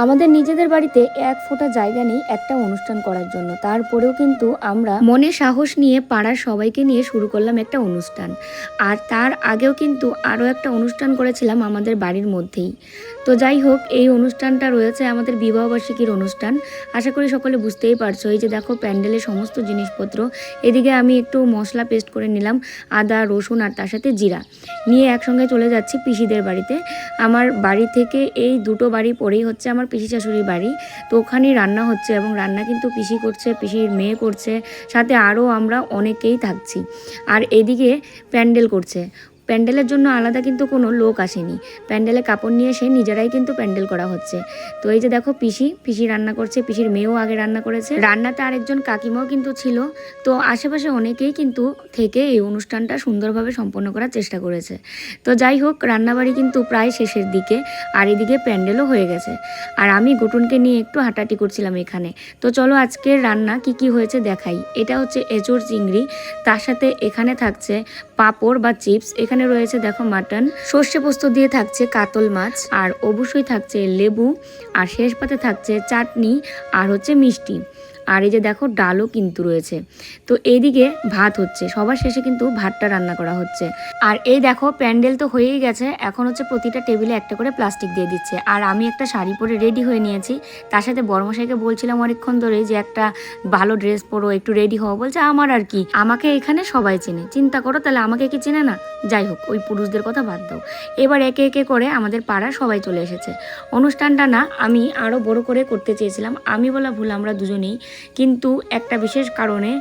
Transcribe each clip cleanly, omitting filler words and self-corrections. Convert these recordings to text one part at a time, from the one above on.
আমাদের নিজেদের বাড়িতে এক ফোঁটা জায়গা নেই একটা অনুষ্ঠান করার জন্য, তারপরেও কিন্তু আমরা মনে সাহস নিয়ে পাড়ার সবাইকে নিয়ে শুরু করলাম একটা অনুষ্ঠান। আর তার আগেও কিন্তু আরও একটা অনুষ্ঠান করেছিলাম আমাদের বাড়ির মধ্যেই। তো যাই হোক, এই অনুষ্ঠানটা রয়েছে আমাদের বিবাহবার্ষিকীর অনুষ্ঠান। আশা করি সকলে বুঝতেই পারছো। এই যে দেখো প্যান্ডেলের সমস্ত জিনিসপত্র, এদিকে আমি একটু মশলা পেস্ট করে নিলাম, আদা রসুন আর তার সাথে জিরা নিয়ে একসঙ্গে চলে যাচ্ছি পিসিদের বাড়িতে। আমার বাড়ি থেকে এই দুটো বাড়ি পরেই হচ্ছে আমার পিসি শাশুড়ির বাড়ি। তো ওখানেই রান্না হচ্ছে এবং রান্না কিন্তু পিসি করছে, পিসির মেয়ে করছে, সাথে আরও আমরা অনেকেই থাকছি। আর এদিকে প্যান্ডেল করছে। প্যান্ডেলের জন্য আলাদা কিন্তু কোনো লোক আসেনি, প্যান্ডেলে কাপড় নিয়ে এসে নিজেরাই কিন্তু প্যান্ডেল করা হচ্ছে। তো এই যে দেখো পিসি রান্না করছে, পিসির মেয়েও আগে রান্না করেছে, রান্নাতে আরেকজন কাকিমাও কিন্তু ছিল। তো আশেপাশে অনেকেই কিন্তু থেকে এই অনুষ্ঠানটা সুন্দরভাবে সম্পন্ন করার চেষ্টা করেছে। তো যাই হোক, রান্নাবাড়ি কিন্তু প্রায় শেষের দিকে, আর এদিকে প্যান্ডেলও হয়ে গেছে। আর আমি গুটুনকে নিয়ে একটু হাঁটাহাঁটি করছিলাম এখানে। তো চলো আজকের রান্না কি কি হয়েছে দেখাই। এটা হচ্ছে এঁচোড় চিংড়ি, তার সাথে এখানে থাকছে পাঁপড় বা চিপস, এখানে রয়েছে দেখো মাটন, সর্ষে পোস্ত দিয়ে থাকছে কাতল মাছ, আর অবশ্যই থাকছে লেবু, আর শেষ পাতে থাকছে চাটনি আর হচ্ছে মিষ্টি। আর এই যে দেখো ডালও কিন্তু রয়েছে। তো এইদিকে ভাত হচ্ছে, সবার শেষে কিন্তু ভাতটা রান্না করা হচ্ছে। আর এই দেখো প্যান্ডেল তো হয়েই গেছে, এখন হচ্ছে প্রতিটা টেবিলে একটা করে প্লাস্টিক দিয়ে দিচ্ছে। আর আমি একটা শাড়ি পরে রেডি হয়ে নিয়েছি, তার সাথে বড়মশাইকে বলছিলাম অনেকক্ষণ ধরে যে একটা ভালো ড্রেস পরো, একটু রেডি হও। বলছে আমার আর কি, আমাকে এখানে সবাই চেনে, চিন্তা করো তাহলে আমাকে কি চেনে না। যাই হোক, ওই পুরুষদের কথা বাদ দাও। এবার একে একে করে আমাদের পাড়ার সবাই চলে এসেছে। অনুষ্ঠানটা না আমি আরও বড় করে করতে চেয়েছিলাম, আমি বলা ভুল, আমরা দুজনেই, কিন্তু একটা বিশেষ কারণে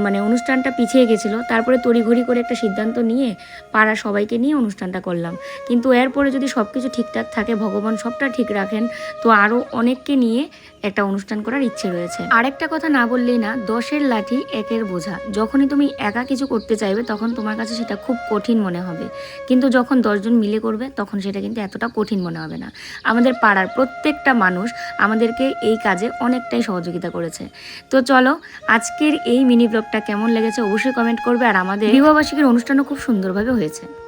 মানে অনুষ্ঠানটা পিছিয়ে গেছিলো। তারপরে তড়িঘড়ি করে একটা সিদ্ধান্ত নিয়ে পাড়ার সবাইকে নিয়ে অনুষ্ঠানটা করলাম। কিন্তু এরপরে যদি সব কিছু ঠিকঠাক থাকে, ভগবান সবটা ঠিক রাখেন, তো আরও অনেককে নিয়ে একটা অনুষ্ঠান করার ইচ্ছে রয়েছে। আরেকটা কথা না বললেই না, 10-এর লাঠি 1-এর বোঝা। যখনই তুমি একা কিছু করতে চাইবে তখন তোমার কাছে সেটা খুব কঠিন মনে হবে, কিন্তু যখন 10 জন মিলে করবে তখন সেটা কিন্তু এতটা কঠিন মনে হবে না। আমাদের পাড়ার প্রত্যেকটা মানুষ আমাদেরকে এই কাজে অনেকটাই সহযোগিতা করেছে। তো চলো, আজকের এই মিনি ব্লগটা কেমন লেগেছে অবশ্যই কমেন্ট করবে। আর আমাদের বিবাহবার্ষিকীর অনুষ্ঠানও খুব সুন্দরভাবে হয়েছে।